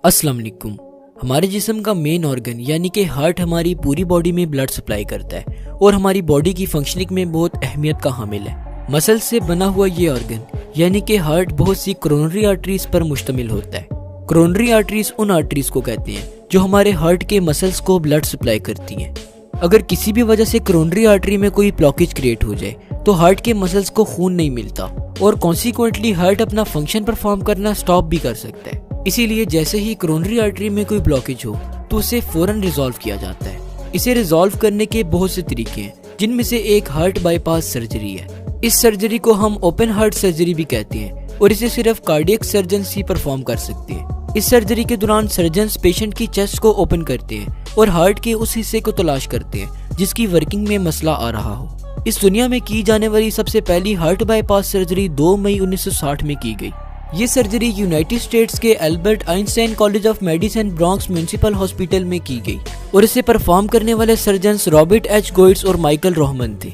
अस्सलाम वालेकुम। हमारे जिस्म का मेन ऑर्गन यानी कि हार्ट हमारी पूरी बॉडी में ब्लड सप्लाई करता है और हमारी बॉडी की फंक्शनिंग में बहुत अहमियत का हामिल है। मसल से बना हुआ ये ऑर्गन यानी कि हार्ट बहुत सी कोरोनरी आर्टरीज पर मुश्तमिल होता है। कोरोनरी आर्टरीज उन आर्टरीज को कहते हैं जो हमारे हार्ट के मसल्स को ब्लड सप्लाई करती हैं। अगर किसी भी वजह से कोरोनरी आर्टरी में कोई ब्लॉकेज क्रिएट हो जाए तो हार्ट के मसल्स को खून नहीं मिलता और कॉन्सिक्वेंटली हार्ट अपना फंक्शन परफॉर्म करना स्टॉप भी कर सकता है। इसीलिए जैसे ही कोरोनरी आर्टरी में कोई ब्लॉकेज हो तो उसे फौरन रिजॉल्व किया जाता है। इसे रिजॉल्व करने के बहुत से तरीके हैं, जिनमें से एक हार्ट बाईपास सर्जरी है। इस सर्जरी को हम ओपन हार्ट सर्जरी भी कहते हैं और इसे सिर्फ कार्डियक सर्जन्स ही परफॉर्म कर सकते हैं। इस सर्जरी के दौरान सर्जन्स पेशेंट की चेस्ट को ओपन करते हैं और हार्ट के उस हिस्से को तलाश करते हैं जिसकी वर्किंग में मसला आ रहा हो। इस दुनिया में की जाने वाली सबसे पहली हार्ट बाईपास सर्जरी 2 मई 1960 में की गई। ये सर्जरी यूनाइटेड स्टेट्स के Albert Einstein college of medicine Bronx municipal hospital में की गई और इसे परफॉर्म करने वाले सर्जन्स रॉबर्ट एच गोइट्स और माइकल रोहमन थे।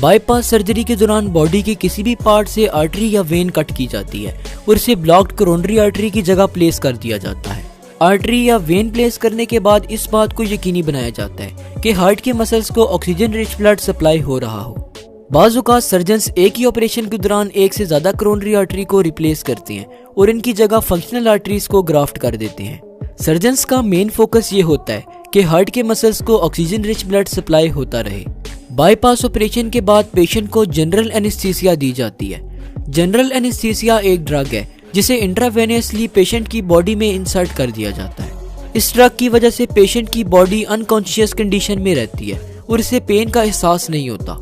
बाईपास सर्जरी के दौरान बॉडी के किसी भी पार्ट से आर्टरी या वेन कट की जाती है और इसे ब्लॉक्ड कोरोनरी आर्टरी की जगह प्लेस कर दिया जाता है। आर्टरी या वेन प्लेस करने के बाद इस बात को यकीनी बनाया जाता है कि हार्ट के मसल्स को ऑक्सीजन रिच ब्लड सप्लाई हो रहा हो। बाज़ औक़ात सर्जन्स एक ही ऑपरेशन के दौरान एक से ज्यादा कोरोनरी आर्टरी को रिप्लेस करते हैं और इनकी जगह फंक्शनल आर्टरीज को ग्राफ्ट कर देते हैं। सर्जन्स का मेन फोकस ये होता है कि हार्ट के मसल्स को ऑक्सीजन रिच ब्लड सप्लाई होता रहे। बाईपास ऑपरेशन के बाद पेशेंट को जनरल एनेस्थीसिया दी जाती है। जनरल एनेस्थीसिया एक ड्रग है जिसे इंट्रावेनियसली पेशेंट की बॉडी में इंसर्ट कर दिया जाता है। इस ड्रग की वजह से पेशेंट की बॉडी अनकॉन्शियस कंडीशन में रहती है और इसे पेन का एहसास नहीं होता।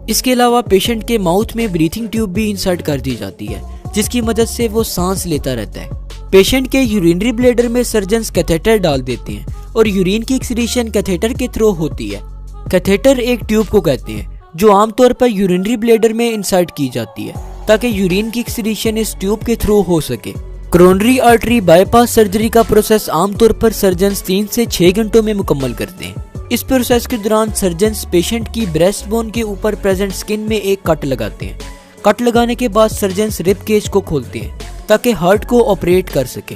इसके अलावा पेशेंट के माउथ में ब्रीथिंग ट्यूब भी इंसर्ट कर दी जाती है जिसकी मदद से वो सांस लेता रहता है। पेशेंट के यूरिनरी ब्लैडर में सर्जन्स कैथेटर डाल देते हैं और यूरिन की एक्सक्रीशन कैथेटर के थ्रू होती है। कैथेटर एक ट्यूब को कहते हैं जो आमतौर पर यूरिनरी ब्लैडर में इंसर्ट की जाती है ताकि यूरिन की एक्सक्रीशन इस ट्यूब के थ्रू हो सके। कोरोनरी आर्टरी बाईपास सर्जरी का प्रोसेस आमतौर पर सर्जन्स 3 से 6 घंटों में मुकम्मल करते हैं। इस प्रोसेस के दौरान सर्जन्स पेशेंट की ब्रेस्ट बोन के ऊपर प्रेजेंट स्किन में एक कट लगाते हैं। कट लगाने के बाद सर्जन्स रिब केज को खोलते हैं ताकि हार्ट को ऑपरेट कर सके।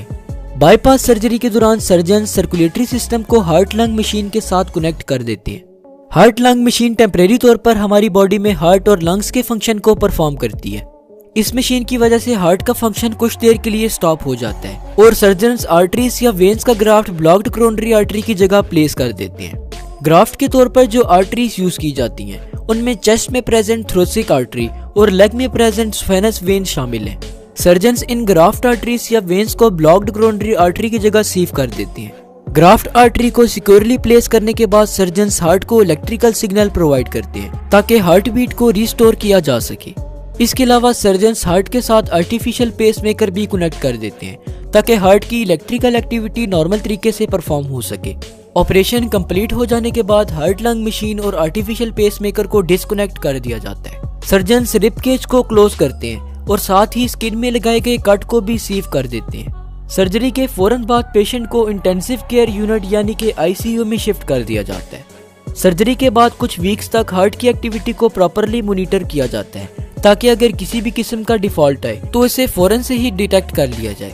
बाईपास सर्जरी के दौरान सर्जन्स सर्कुलेटरी सिस्टम को हार्ट लंग मशीन के साथ कनेक्ट कर देते हैं। हार्ट लंग मशीन टेम्परेरी तौर पर हमारी बॉडी में हार्ट और लंग्स के फंक्शन को परफॉर्म करती है। इस मशीन की वजह से हार्ट का फंक्शन कुछ देर के लिए स्टॉप हो जाता है और सर्जन्स आर्टरीज या वेन्स का ग्राफ्ट ब्लॉक्ड कोरोनरी आर्टरी की जगह प्लेस कर देते हैं। ग्राफ्ट के तौर पर जो आर्टरीज यूज की जाती हैं उनमें चेस्ट में प्रेजेंट थोरैसिक आर्टरी और लेग में प्रेजेंट स्फेनस वेन शामिल हैं। सर्जन्स इन ग्राफ्ट आर्टरीज या वेन्स को ब्लॉक्ड कोरोनरी आर्टरी की जगह सीव कर देते हैं। ग्राफ्ट आर्टरी को सिक्योरली प्लेस करने के बाद सर्जन्स हार्ट को इलेक्ट्रिकल सिग्नल प्रोवाइड करते हैं ताकि हार्ट बीट को रिस्टोर किया जा सके। इसके अलावा सर्जन्स हार्ट के साथ आर्टिफिशियल पेसमेकर भी कनेक्ट कर देते हैं ताकि हार्ट की इलेक्ट्रिकल एक्टिविटी नॉर्मल तरीके से परफॉर्म हो सके। ऑपरेशन कंप्लीट हो जाने के बाद हार्ट लंग मशीन और आर्टिफिशियल पेसमेकर को डिस्कनेक्ट कर दिया जाता है। सर्जन्स रिब केज को क्लोज करते हैं और साथ ही स्किन में लगाए गए कट को भी सीव कर देते हैं। सर्जरी के फौरन बाद पेशेंट को इंटेंसिव केयर यूनिट यानी कि आईसीयू में शिफ्ट कर दिया जाता है। सर्जरी के बाद कुछ वीक्स तक हार्ट की एक्टिविटी को प्रॉपरली मॉनिटर किया जाता है ताकि अगर किसी भी किस्म का डिफॉल्ट आए तो इसे फौरन से ही डिटेक्ट कर लिया जाए।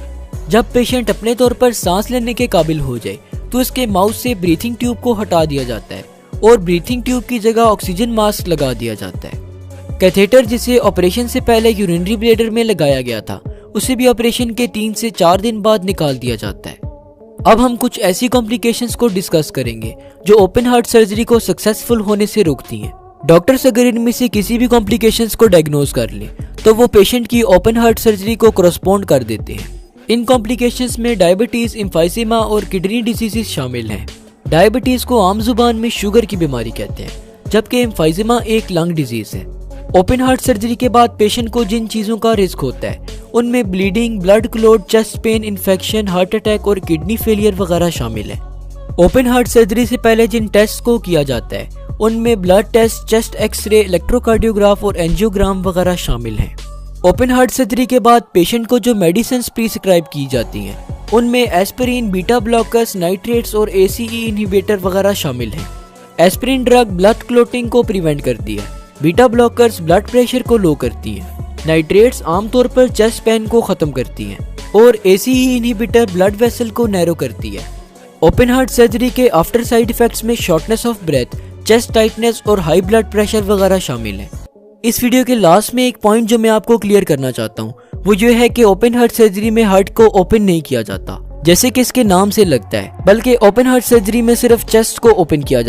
जब पेशेंट अपने तौर पर सांस लेने के काबिल हो जाए तो इसके माउथ से ब्रीथिंग ट्यूब को हटा दिया जाता है और ब्रीथिंग ट्यूब की जगह ऑक्सीजन मास्क लगा दिया जाता है। कैथेटर जिसे ऑपरेशन से पहले यूरिनरी ब्लैडर में लगाया गया था उसे भी ऑपरेशन के 3 से 4 दिन बाद निकाल दिया जाता है। अब हम कुछ ऐसी कॉम्प्लिकेशंस को डिस्कस करेंगे जो ओपन हार्ट सर्जरी को सक्सेसफुल होने से रोकती हैं। डॉक्टर्स अगर इनमें से किसी भी कॉम्प्लिकेशंस को डायग्नोज कर लें तो वो पेशेंट की ओपन हार्ट सर्जरी को कॉरस्पॉन्ड कर देते हैं। इन कॉम्प्लिकेशंस में डायबिटीज, एम्फाइसेमा और किडनी डिसीजेस शामिल हैं। डायबिटीज को आम जुबान में शुगर की बीमारी कहते हैं जबकि एम्फाइसेमा एक लंग डिजीज है। ओपन हार्ट सर्जरी के बाद पेशेंट को जिन चीजों का रिस्क होता है उनमें bleeding, blood clot, chest pain, infection, heart attack और किडनी फेलियर वगैरह शामिल है। ओपन हार्ट सर्जरी से पहले जिन टेस्ट को किया जाता है उनमें blood test, chest x-ray, electrocardiograph और एंजियोग्राम वगैरह शामिल हैं। ओपन हार्ट सर्जरी के बाद पेशेंट को जो मेडिसिन प्रिस्क्राइब की जाती हैं उनमें एस्पिरिन, बीटा ब्लॉकर्स, नाइट्रेट्स और एसीई इनहिबिटर वगैरह शामिल हैं। एस्पिरिन ड्रग ब्लड क्लॉटिंग को प्रिवेंट करती है। बीटा ब्लॉकर्स ब्लड प्रेशर को लो करती हैं। नाइट्रेट्स आमतौर पर चेस्ट पेन को खत्म करती हैं। और एसी ही इनहिबिटर ब्लड वेसल को नैरो करती है। ओपन हार्ट सर्जरी के आफ्टर साइड इफेक्ट्स में shortness of breath, chest tightness और हाई ब्लड प्रेशर वगैरह शामिल है। इस वीडियो के लास्ट में एक पॉइंट जो मैं आपको क्लियर करना चाहता हूँ वो ये है कि ओपन हार्ट सर्जरी में हार्ट को ओपन नहीं किया जाता जैसे कि इसके नाम से लगता है, बल्कि ओपन हार्ट सर्जरी में सिर्फ चेस्ट को ओपन किया जाता है।